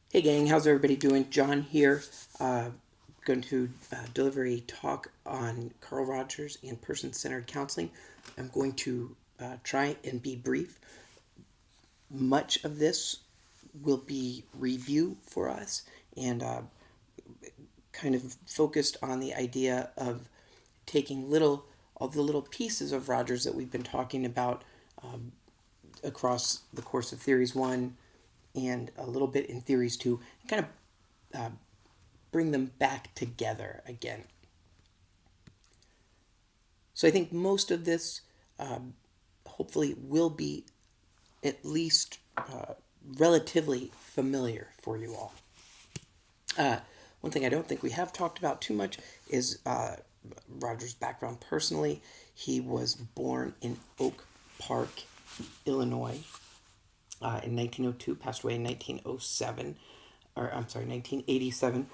Hey gang, how's everybody doing? John here. Going to deliver a talk on Carl Rogers and person-centered counseling. I'm going to try and be brief. Much of this will be review for us and kind of focused on the idea of taking all the little pieces of Rogers that we've been talking about across the course of Theories 1 and a little bit in Theories 2 and kind of bring them back together again. So I think most of this hopefully will be at least relatively familiar for you all. One thing I don't think we have talked about too much is Rogers' background personally. He was born in Oak Park, Illinois in 1902, passed away in 1907, or I'm sorry, 1987.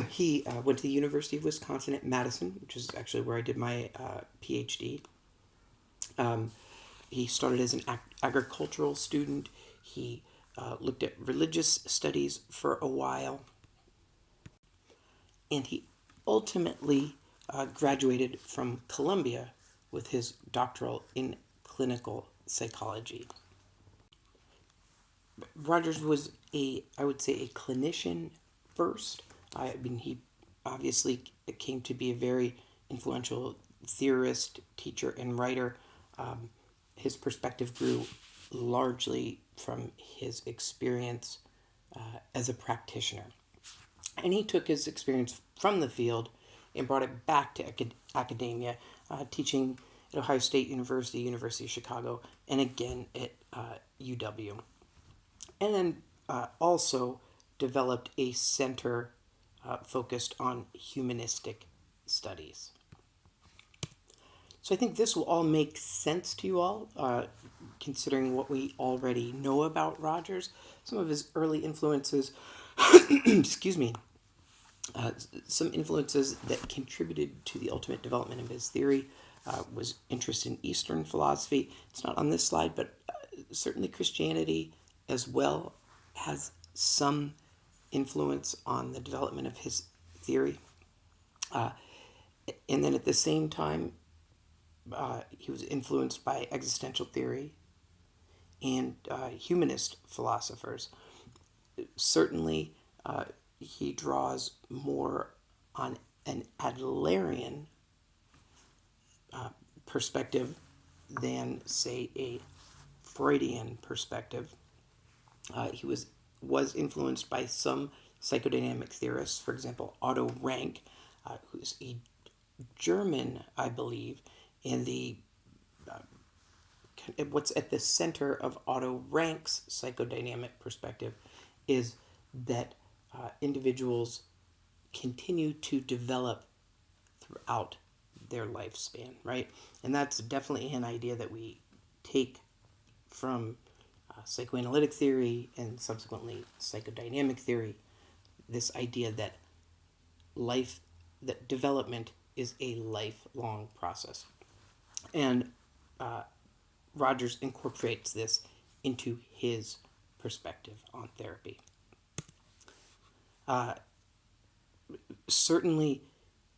He went to the University of Wisconsin at Madison, which is actually where I did my PhD. He started as an agricultural student. He looked at religious studies for a while, and he ultimately graduated from Columbia with his doctoral in clinical psychology. Rogers was I would say, a clinician first. I mean, he obviously came to be a very influential theorist, teacher, and writer. His perspective grew largely from his experience as a practitioner. And he took his experience from the field and brought it back to academia, teaching at Ohio State University, University of Chicago, and again at UW. And then also developed a center focused on humanistic studies. So I think this will all make sense to you all, considering what we already know about Rogers. Some of his early influences, excuse me, some influences that contributed to the ultimate development of his theory was interest in Eastern philosophy. It's not on this slide, but certainly Christianity as well has some influence on the development of his theory. And then at the same time, he was influenced by existential theory and humanist philosophers. Certainly, he draws more on an Adlerian perspective than, say, a Freudian perspective. He was influenced by some psychodynamic theorists, for example, Otto Rank, who's a German, I believe, in the what's at the center of Otto Rank's psychodynamic perspective is that individuals continue to develop throughout their lifespan, right? And that's definitely an idea that we take from psychoanalytic theory and subsequently psychodynamic theory. This idea that that development is a lifelong process. And Rogers incorporates this into his perspective on therapy. Certainly,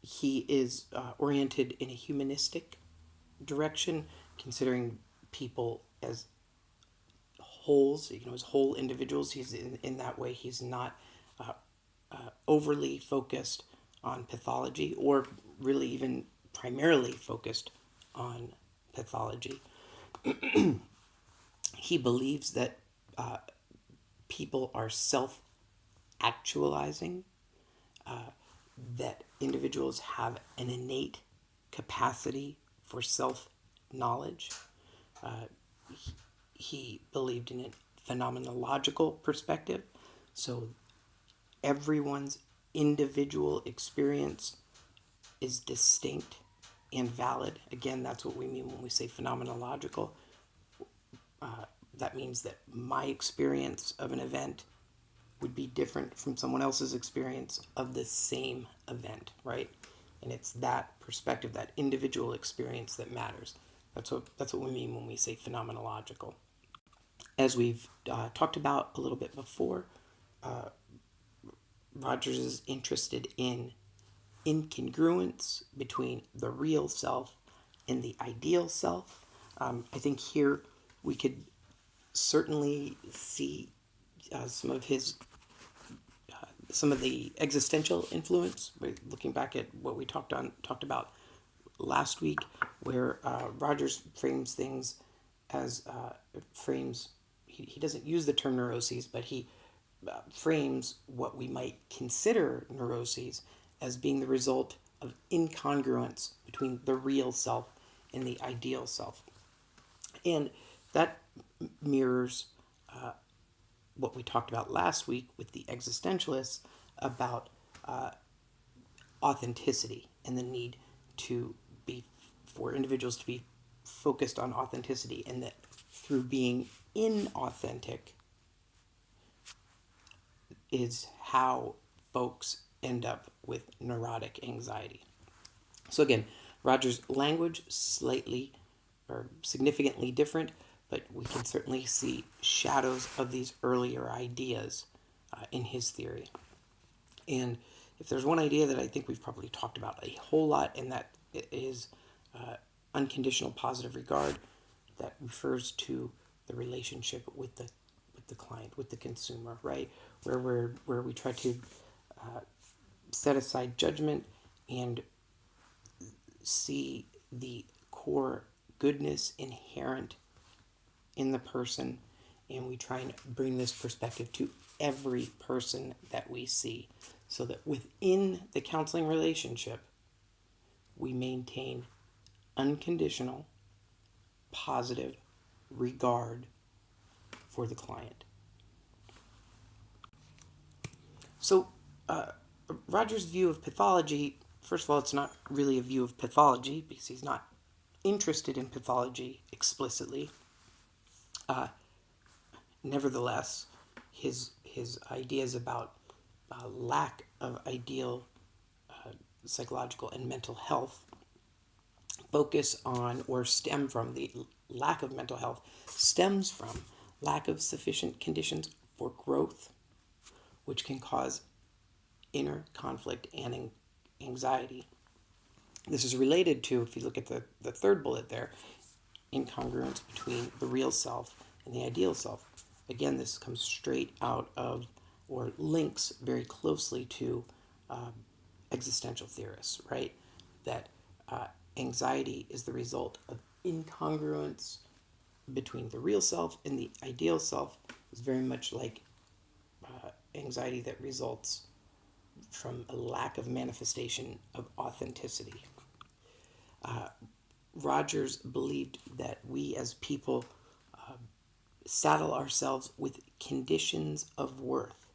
he is oriented in a humanistic direction, considering people as wholes, as whole individuals. He's in that way, he's not overly focused on pathology or really even primarily focused on pathology. He believes that people are self actualizing, that individuals have an innate capacity for self knowledge. He believed in a phenomenological perspective, so everyone's individual experience is distinct and valid. Again, that's what we mean when we say phenomenological. That means that my experience of an event would be different from someone else's experience of the same event, right? And it's that perspective, that individual experience that matters. That's what we mean when we say phenomenological. As we've talked about a little bit before, Rogers is interested in incongruence between the real self and the ideal self. I think here we could certainly see some of his some of the existential influence. Looking back at what we talked about last week, where Rogers frames things as frames. He doesn't use the term neuroses, but he frames what we might consider neuroses as being the result of incongruence between the real self and the ideal self. And that mirrors what we talked about last week with the existentialists about authenticity and the need to be for individuals to be focused on authenticity, and that through being inauthentic is how folks end up with neurotic anxiety. So again, Rogers' language slightly or significantly different, but we can certainly see shadows of these earlier ideas in his theory. And if there's one idea that I think we've probably talked about a whole lot, and that is unconditional positive regard, that refers to the relationship with the client, with the consumer, right? Where we try to set aside judgment and see the core goodness inherent in the person, and we try and bring this perspective to every person that we see, so that within the counseling relationship we maintain unconditional positive regard for the client. So Rogers' view of pathology, first of all, it's not really a view of pathology because he's not interested in pathology explicitly. Nevertheless, his ideas about lack of ideal psychological and mental health focus on, or stem from, the lack of mental health stems from lack of sufficient conditions for growth, which can cause inner conflict and anxiety. This is related to, if you look at the third bullet there, incongruence between the real self and the ideal self. Again, this comes straight out of, or links very closely to existential theorists, right? That anxiety is the result of incongruence between the real self and the ideal self. Is very much like anxiety that results from a lack of manifestation of authenticity. Rogers believed that we as people saddle ourselves with conditions of worth.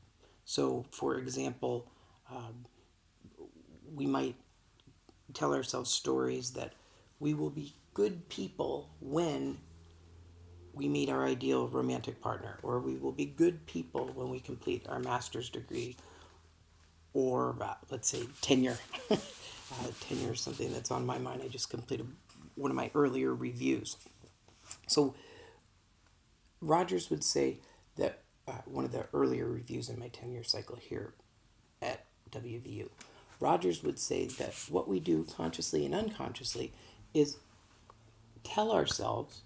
So, for example, we might tell ourselves stories that we will be good people when we meet our ideal romantic partner, or we will be good people when we complete our master's degree, or let's say tenure. Tenure is something that's on my mind. I just completed one of my earlier reviews. So Rogers would say that one of the earlier reviews in my tenure cycle here at WVU, Rogers would say that what we do consciously and unconsciously is tell ourselves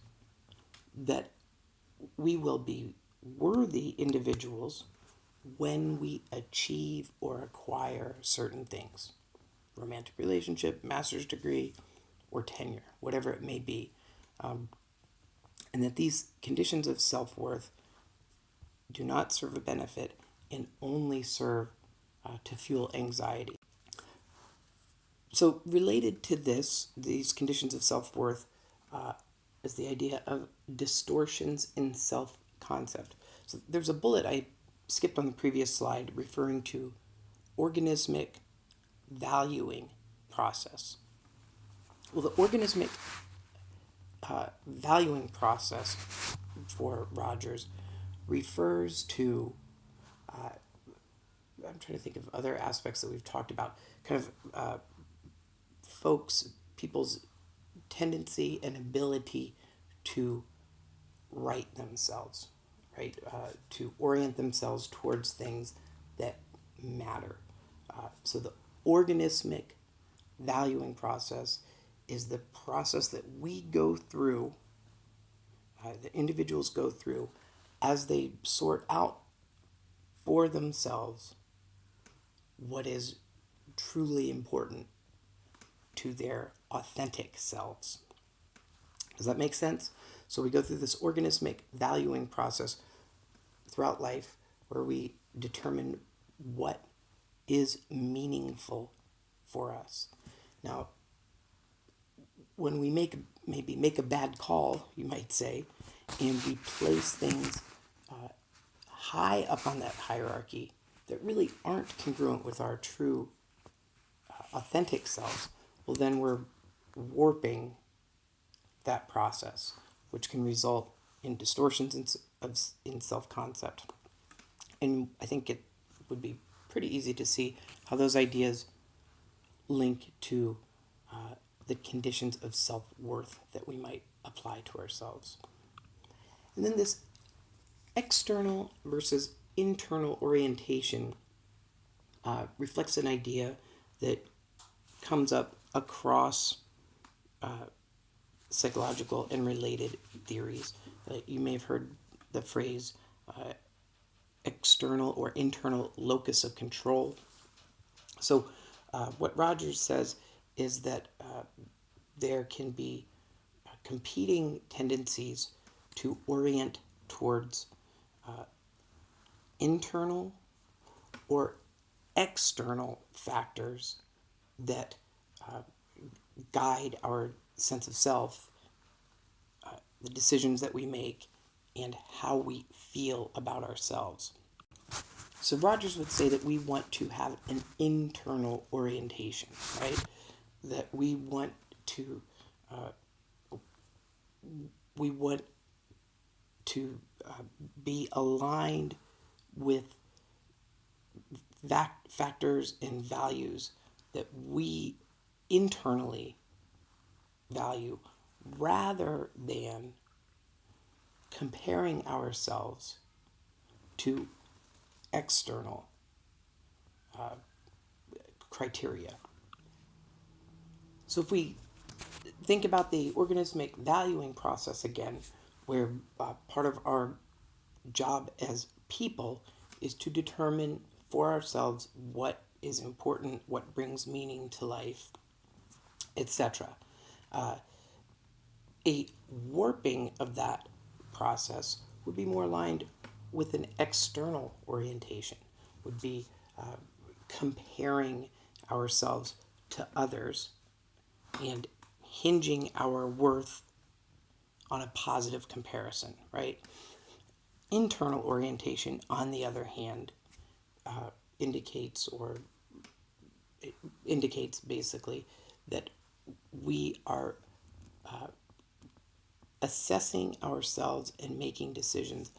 that we will be worthy individuals when we achieve or acquire certain things. Romantic relationship, master's degree, or tenure, whatever it may be. And that these conditions of self-worth do not serve a benefit and only serve to fuel anxiety. So related to this, these conditions of self-worth, is the idea of distortions in self-concept. So there's a bullet I skipped on the previous slide referring to organismic valuing process. Well, the organismic valuing process for Rogers refers to, I'm trying to think of other aspects that we've talked about, kind of people's tendency and ability to right themselves. right? To orient themselves towards things that matter. So the organismic valuing process is the process that we go through, that individuals go through as they sort out for themselves what is truly important to their authentic selves. Does that make sense? So we go through this organismic valuing process throughout life where we determine what is meaningful for us. Now, when we maybe make a bad call, you might say, and we place things high up on that hierarchy that really aren't congruent with our true authentic selves, well, then we're warping that process, which can result in distortions in self-concept. And I think it would be pretty easy to see how those ideas link to the conditions of self-worth that we might apply to ourselves. And then this external versus internal orientation reflects an idea that comes up across psychological and related theories. You may have heard the phrase external or internal locus of control. So what Rogers says is that there can be competing tendencies to orient towards internal or external factors that guide our sense of self, the decisions that we make, and how we feel about ourselves. So Rogers would say that we want to have an internal orientation, right? That we want to be aligned with factors and values that we internally value, rather than comparing ourselves to external criteria. So if we think about the organismic valuing process again, where part of our job as people is to determine for ourselves what is important, what brings meaning to life, etc. A warping of that process would be more aligned with an external orientation, would be comparing ourselves to others and hinging our worth on a positive comparison, right? Internal orientation, on the other hand, indicates basically that we are assessing ourselves and making decisions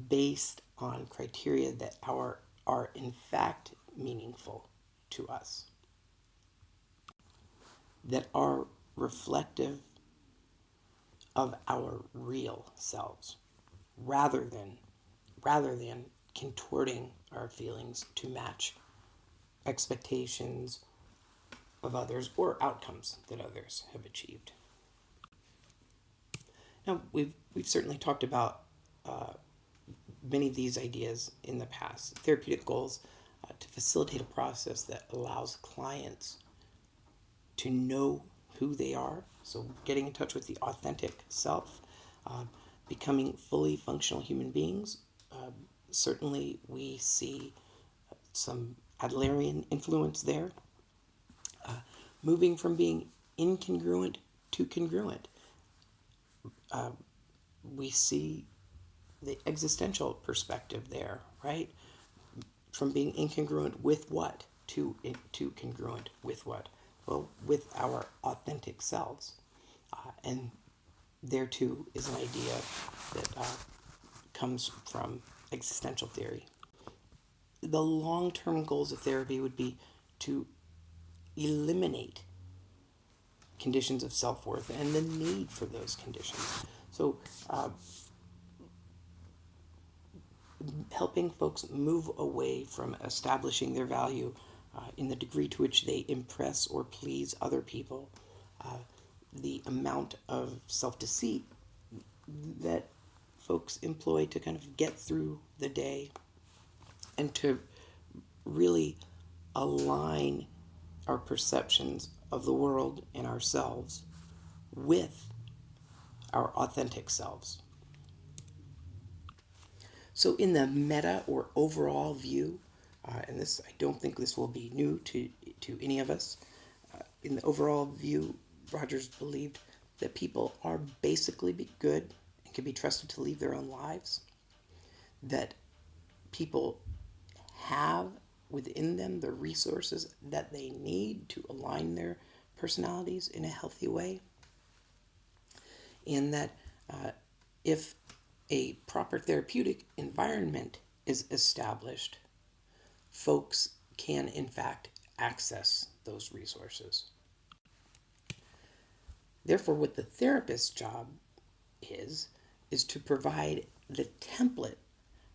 based on criteria that are in fact meaningful to us, that are reflective of our real selves, rather than contorting our feelings to match expectations of others or outcomes that others have achieved. Now, we've certainly talked about many of these ideas in the past. Therapeutic goals to facilitate a process that allows clients to know who they are, so getting in touch with the authentic self, becoming fully functional human beings. Certainly, we see some Adlerian influence there. Moving from being incongruent to congruent. We see the existential perspective there, right? From being incongruent with what to congruent with what? Well, with our authentic selves. And there too is an idea that comes from existential theory. The long-term goals of therapy would be to eliminate conditions of self-worth and the need for those conditions. So helping folks move away from establishing their value in the degree to which they impress or please other people, the amount of self deceit that folks employ to kind of get through the day, and to really align our perceptions of the world and ourselves with our authentic selves. So, in the meta or overall view, and this, I don't think this will be new to any of us, in the overall view, Rogers believed that people are basically good and can be trusted to lead their own lives, that people have within them the resources that they need to align their personalities in a healthy way, and that if a proper therapeutic environment is established, folks can in fact access those resources. Therefore, what the therapist's job is to provide the template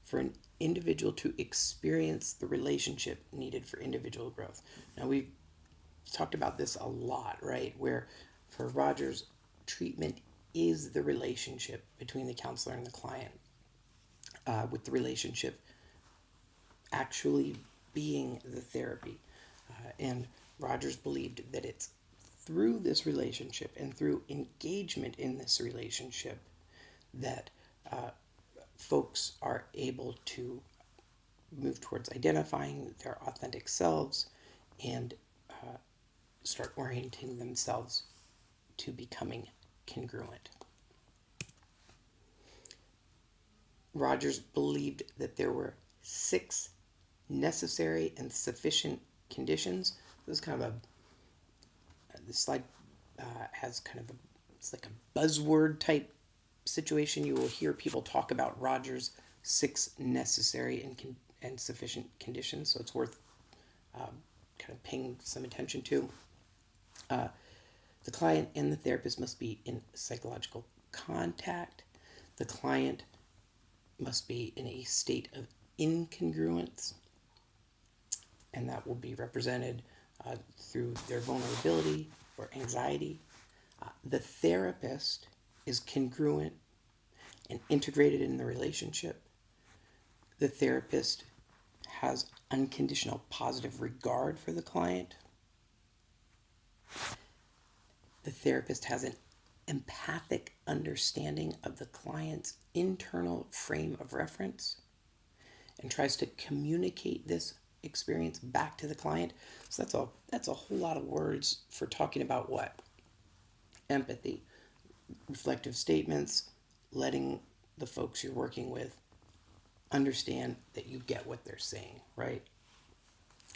for an individual to experience the relationship needed for individual growth. Now, we've talked about this a lot, right? Where for Rogers, treatment is the relationship between the counselor and the client, with the relationship actually being the therapy. And Rogers believed that it's through this relationship and through engagement in this relationship that folks are able to move towards identifying their authentic selves and start orienting themselves to becoming congruent. Rogers believed that there were 6 necessary and sufficient conditions. This is kind of this slide has kind of it's like a buzzword type situation. You will hear people talk about Rogers' 6 necessary and sufficient conditions, so it's worth kind of paying some attention to. The client and the therapist must be in psychological contact. The client must be in a state of incongruence, and that will be represented through their vulnerability or anxiety. The therapist is congruent and integrated in the relationship. The therapist has unconditional positive regard for the client. The therapist has an empathic understanding of the client's internal frame of reference and tries to communicate this experience back to the client. So that's a whole lot of words for talking about what? Empathy, reflective statements, letting the folks you're working with understand that you get what they're saying, right?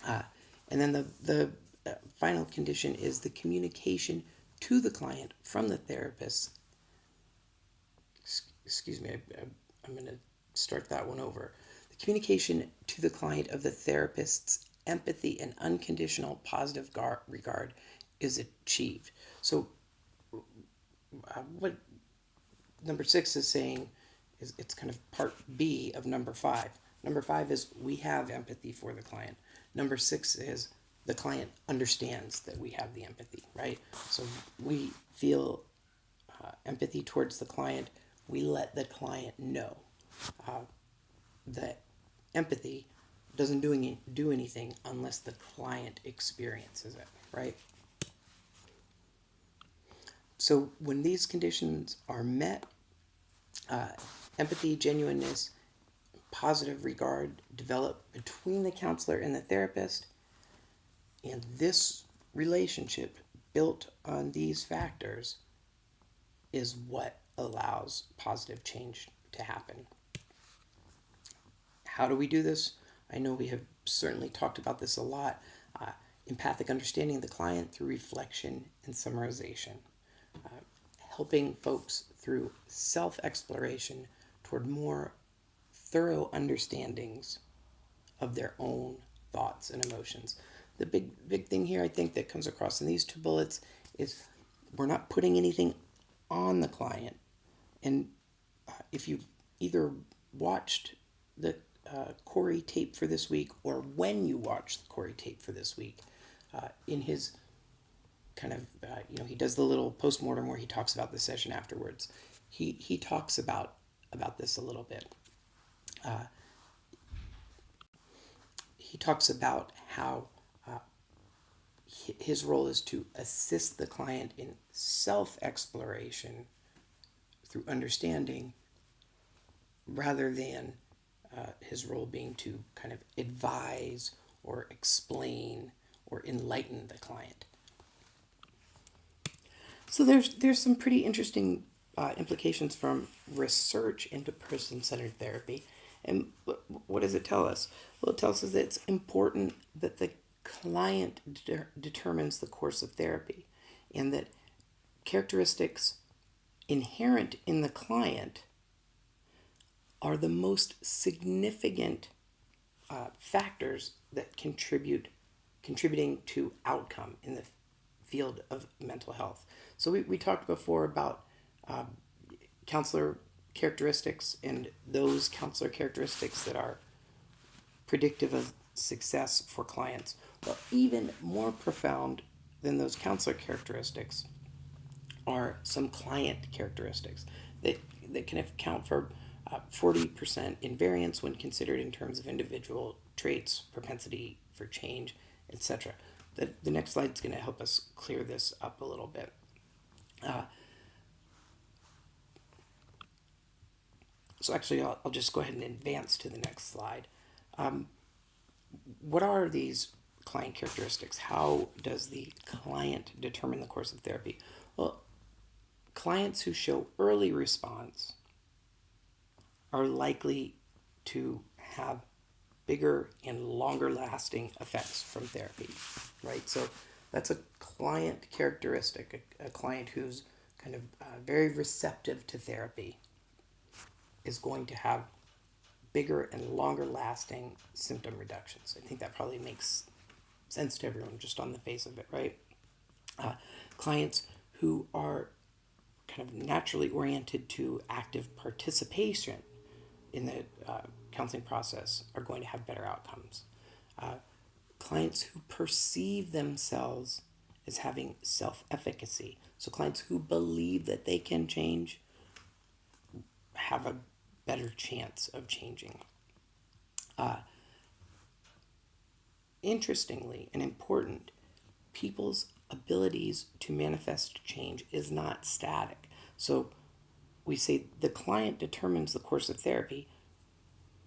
And then the final condition is the communication to the client from the therapist. Excuse me, I'm going to start that one over. The communication to the client of the therapist's empathy and unconditional positive regard is achieved. So what number 6 is saying is it's kind of part B of number 5. Number 5 is we have empathy for the client. Number 6 is the client understands that we have the empathy, right? So we feel empathy towards the client. We let the client know that empathy doesn't do anything unless the client experiences it, right? So when these conditions are met, empathy, genuineness, positive regard develop between the counselor and the therapist. And this relationship built on these factors is what allows positive change to happen. How do we do this? I know we have certainly talked about this a lot. Empathic understanding of the client through reflection and summarization. Helping folks through self-exploration toward more thorough understandings of their own thoughts and emotions. The big thing here, I think, that comes across in these 2 bullets is we're not putting anything on the client. And if you've either watched the Corey tape for this week, or when you watch the Corey tape for this week, in his kind of, he does the little postmortem where he talks about the session afterwards. He talks about this a little bit. He talks about how his role is to assist the client in self-exploration through understanding, rather than his role being to kind of advise or explain or enlighten the client. So there's some pretty interesting implications from research into person-centered therapy. And what does it tell us? Well, it tells us that it's important that the client determines the course of therapy, and that characteristics inherent in the client are the most significant factors that contributing to outcome in the field of mental health. So we talked before about counselor characteristics, and those counselor characteristics that are predictive of success for clients. Well, even more profound than those counselor characteristics are some client characteristics that can account for 40% invariance when considered in terms of individual traits, propensity for change, etc. The next slide is going to help us clear this up a little bit. So actually, I'll just go ahead and advance to the next slide. What are these client characteristics? How does the client determine the course of therapy? Well, clients who show early response are likely to have bigger and longer lasting effects from therapy, right? So that's a client characteristic, a client who's kind of very receptive to therapy is going to have bigger and longer lasting symptom reductions. I think that probably makes sense to everyone just on the face of it, right? Clients who are kind of naturally oriented to active participation in the counseling process are going to have better outcomes. Clients who perceive themselves as having self-efficacy, so clients who believe that they can change, have a better chance of changing. Interestingly and important, people's abilities to manifest change is not static. So we say the client determines the course of therapy,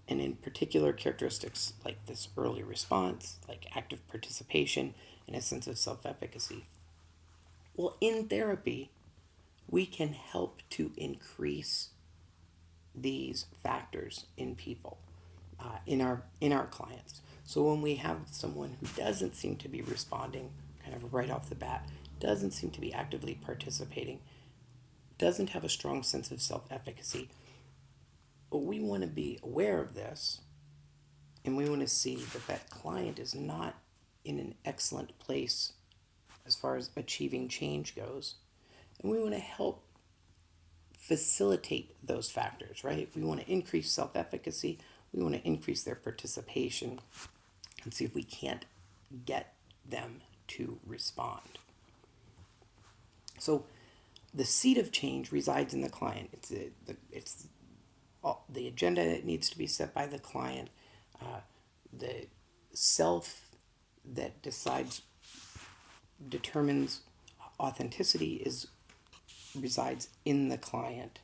and in particular characteristics like this early response, like active participation, and a sense of self-efficacy. Well, in therapy, we can help to increase these factors in people, in our clients. So when we have someone who doesn't seem to be responding kind of right off the bat, doesn't seem to be actively participating, doesn't have a strong sense of self-efficacy, but we want to be aware of this, and we want to see that that client is not in an excellent place as far as achieving change goes, and we want to help facilitate those factors, right? We want to increase self-efficacy, we want to increase their participation, and see if we can't get them to respond. So the seed of change resides in the client. It's the agenda that needs to be set by the client. The self that determines authenticity resides in the client.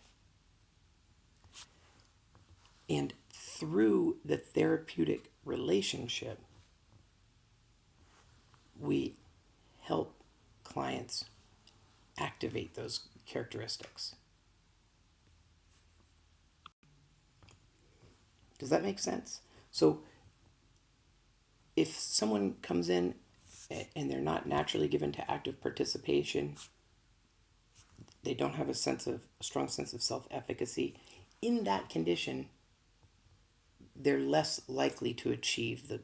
And through the therapeutic relationship, we help clients activate those characteristics. Does that make sense? So if someone comes in and they're not naturally given to active participation, they don't have a strong sense of self-efficacy, in that condition, they're less likely to achieve a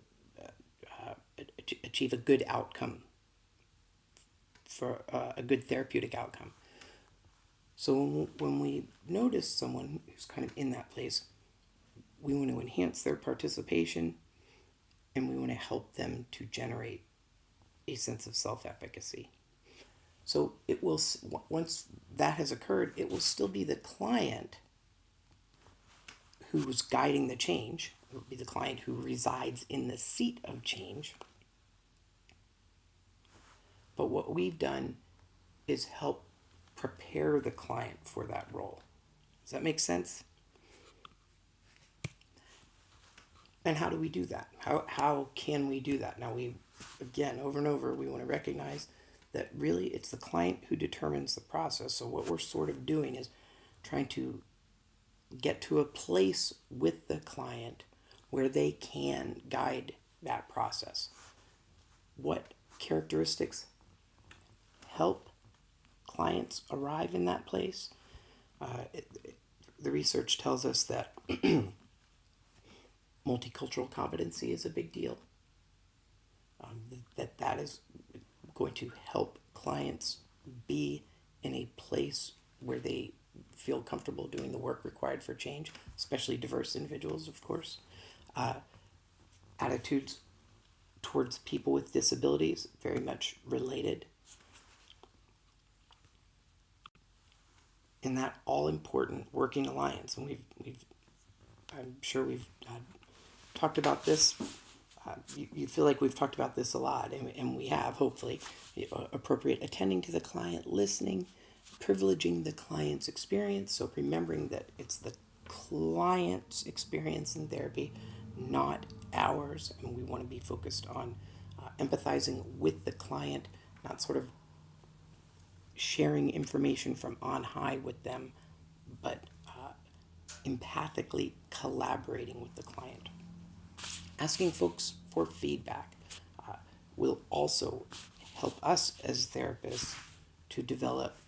good outcome, for a good therapeutic outcome. So when we notice someone who's kind of in that place, we want to enhance their participation, and we want to help them to generate a sense of self-efficacy. So it will, once that has occurred, it will still be the client who's guiding the change. It will be the client who resides in the seat of change. But what we've done is help prepare the client for that role. Does that make sense? And how do we do that? How can we do that? Now, again, over and over, we want to recognize that really it's the client who determines the process. So what we're sort of doing is trying to get to a place with the client where they can guide that process. What characteristics help clients arrive in that place? The research tells us that multicultural competency is a big deal. That is going to help clients be in a place where they feel comfortable doing the work required for change, especially diverse individuals, of course. Attitudes towards people with disabilities, very much related. In that all-important working alliance, and I'm sure we've talked about this. You feel like we've talked about this a lot, and we have, hopefully. Appropriate attending to the client, listening, privileging the client's experience. So remembering that it's the client's experience in therapy, not ours, and we want to be focused on empathizing with the client, not sort of sharing information from on high with them, but empathically collaborating with the client. Asking folks for feedback will also help us as therapists to develop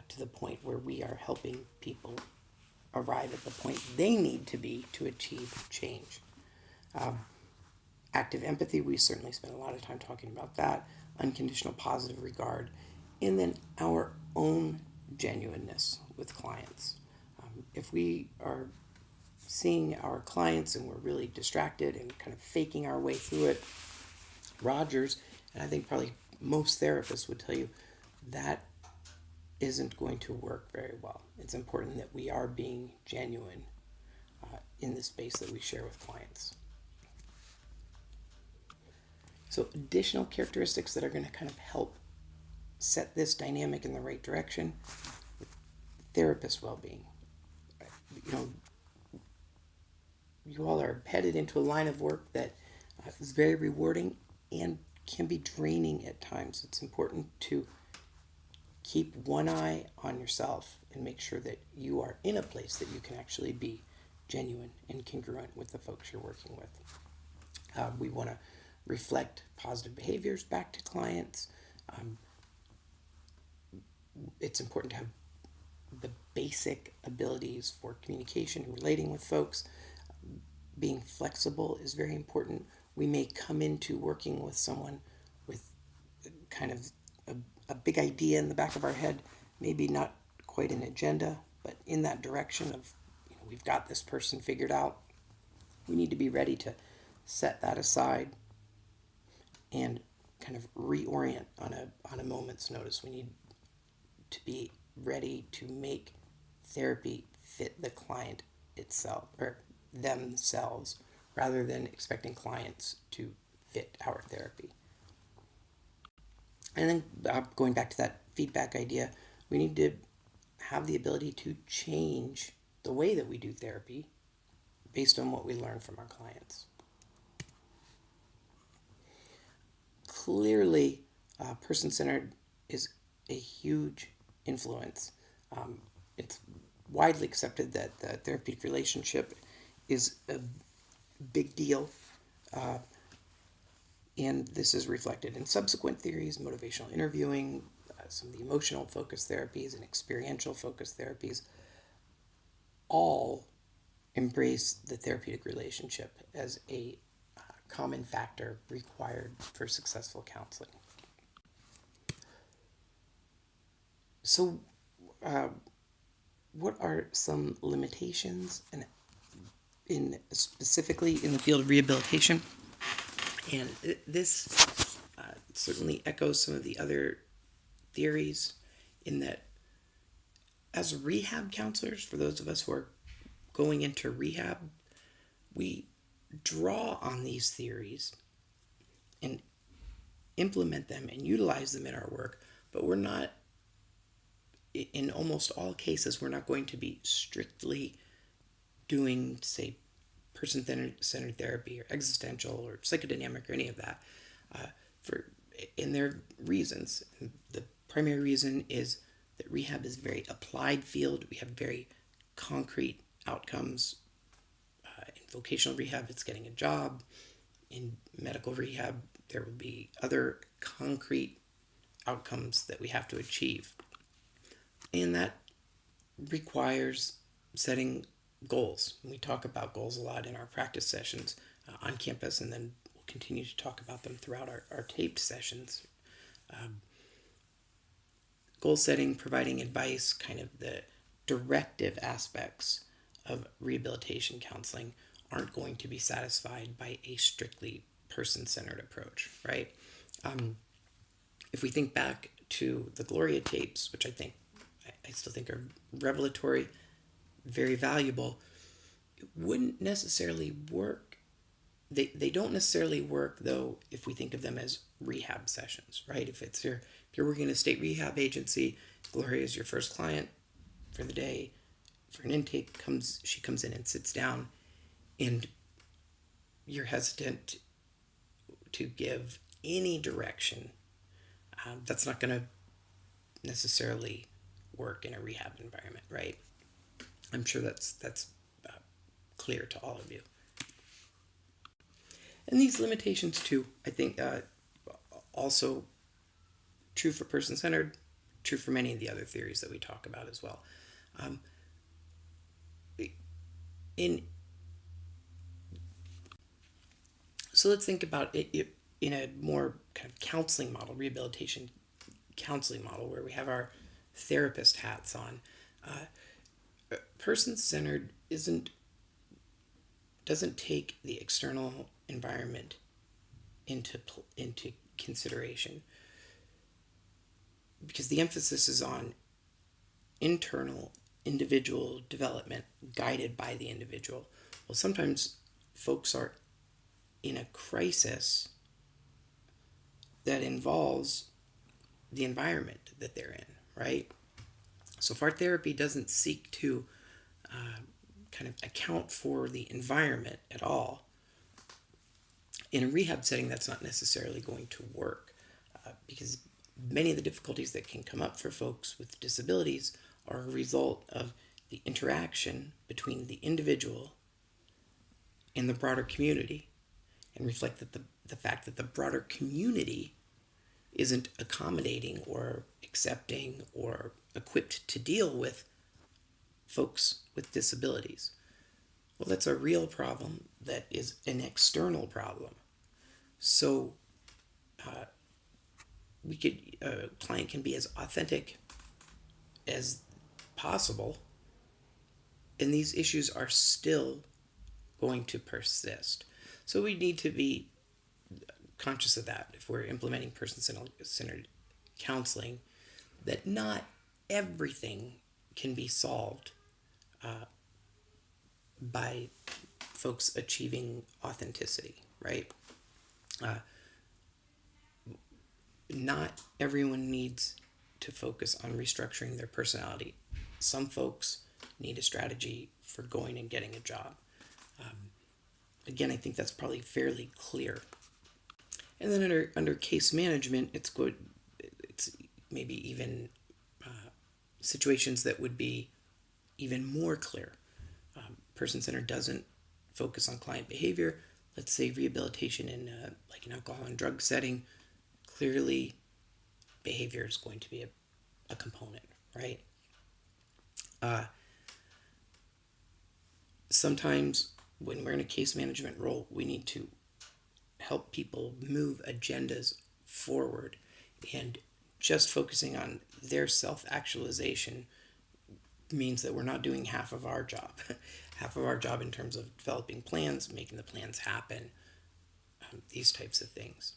to the point where we are helping people arrive at the point they need to be to achieve change. Active empathy, we certainly spend a lot of time talking about that. Unconditional positive regard. And then our own genuineness with clients. If we are seeing our clients and we're really distracted and kind of faking our way through it, Rogers, and I think probably most therapists would tell you, that isn't going to work very well. It's important that we are being genuine in the space that we share with clients. So additional characteristics that are going to kind of help set this dynamic in the right direction: therapist well-being. You all are headed into a line of work that is very rewarding and can be draining at times. It's important to keep one eye on yourself and make sure that you are in a place that you can actually be genuine and congruent with the folks you're working with. We want to reflect positive behaviors back to clients. It's important to have the basic abilities for communication and relating with folks. Being flexible is very important. We may come into working with someone with kind of a big idea in the back of our head, maybe not quite an agenda, but in that direction of, we've got this person figured out. We need to be ready to set that aside and kind of reorient on a moment's notice. We need to be ready to make therapy fit the client itself or themselves, rather than expecting clients to fit our therapy. And then going back to that feedback idea, we need to have the ability to change the way that we do therapy based on what we learn from our clients. Clearly, person-centered is a huge influence. It's widely accepted that the therapeutic relationship is a big deal, and this is reflected in subsequent theories: motivational interviewing, some of the emotional focused therapies, and experiential focused therapies. All embrace the therapeutic relationship as a common factor required for successful counseling. So, what are some limitations and specifically in the field of rehabilitation, and this certainly echoes some of the other theories in that as rehab counselors, for those of us who are going into rehab, we draw on these theories and implement them and utilize them in our work, but we're not, in almost all cases, we're not going to be strictly doing, say, person-centered therapy or existential or psychodynamic or any of that. For in their reasons, the primary reason is that rehab is a very applied field. We have very concrete outcomes. In vocational rehab, it's getting a job. In medical rehab, there will be other concrete outcomes that we have to achieve. And that requires setting goals. We talk about goals a lot in our practice sessions on campus, and then we'll continue to talk about them throughout our taped sessions. Goal setting, providing advice, kind of the directive aspects of rehabilitation counseling aren't going to be satisfied by a strictly person-centered approach, right? If we think back to the Gloria tapes, which I still think are revelatory, very valuable, it wouldn't necessarily work. They don't necessarily work, though, if we think of them as rehab sessions, right? If you're working in a state rehab agency, Gloria is your first client for the day. For an intake, she comes in and sits down, and you're hesitant to give any direction. That's not going to necessarily work in a rehab environment, right? I'm sure that's clear to all of you. And these limitations, too, I think also true for person-centered, true for many of the other theories that we talk about as well. So let's think about it in a more kind of counseling model, rehabilitation counseling model, where we have our therapist hats on. Person-centered doesn't take the external environment into consideration, because the emphasis is on internal individual development guided by the individual. Well, sometimes folks are in a crisis that involves the environment that they're in, right? So if our therapy doesn't seek to kind of account for the environment at all, in a rehab setting, that's not necessarily going to work, because many of the difficulties that can come up for folks with disabilities are a result of the interaction between the individual and the broader community, and reflect that the fact that the broader community isn't accommodating or accepting or equipped to deal with folks with disabilities. Well, that's a real problem that is an external problem. So a client can be as authentic as possible, and these issues are still going to persist. So we need to be conscious of that if we're implementing person-centered counseling, that not everything can be solved by folks achieving authenticity, right? Not everyone needs to focus on restructuring their personality. Some folks need a strategy for going and getting a job. Again, I think that's probably fairly clear. And then under case management, it's maybe even situations that would be even more clear. Person-centered doesn't focus on client behavior. Let's say rehabilitation in like an alcohol and drug setting. Clearly, behavior is going to be a component, right? Sometimes when we're in a case management role, we need to help people move agendas forward, and just focusing on their self-actualization means that we're not doing half of our job. half of our job in terms of developing plans, making the plans happen, these types of things.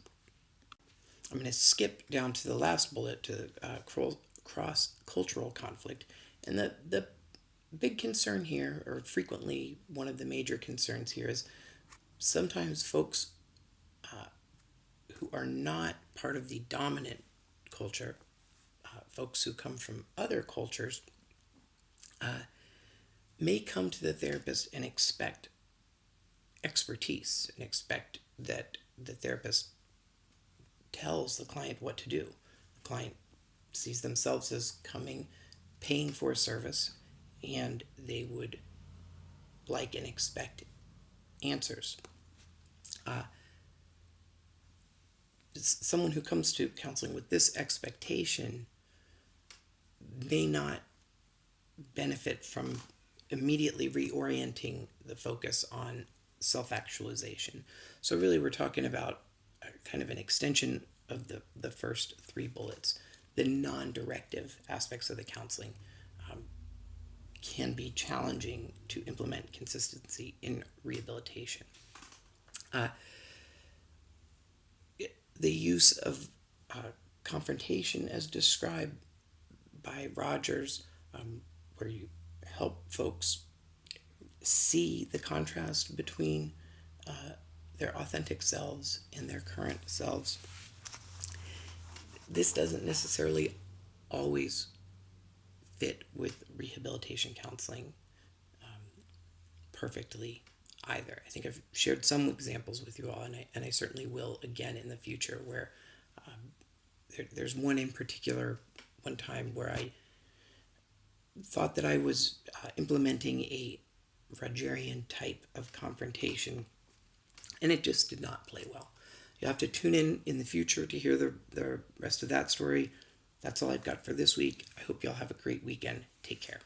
I'm going to skip down to the last bullet, to cross-cultural conflict. And the big concern here, or frequently one of the major concerns here, is sometimes folks who are not part of the dominant culture, folks who come from other cultures, may come to the therapist and expect expertise and expect that the therapist tells the client what to do. The client sees themselves as paying for a service, and they would like and expect answers. Someone who comes to counseling with this expectation may not benefit from immediately reorienting the focus on self-actualization. So really we're talking about kind of an extension of the first three bullets. The non-directive aspects of the counseling can be challenging to implement consistency in rehabilitation. The use of confrontation as described by Rogers, where you help folks see the contrast between their authentic selves and their current selves. This doesn't necessarily always fit with rehabilitation counseling perfectly either. I think I've shared some examples with you all, and I certainly will again in the future, where there's one in particular, one time where I thought that I was implementing a Rogerian type of confrontation, and it just did not play well. You'll have to tune in the future to hear the rest of that story. That's all I've got for this week. I hope you all have a great weekend. Take care.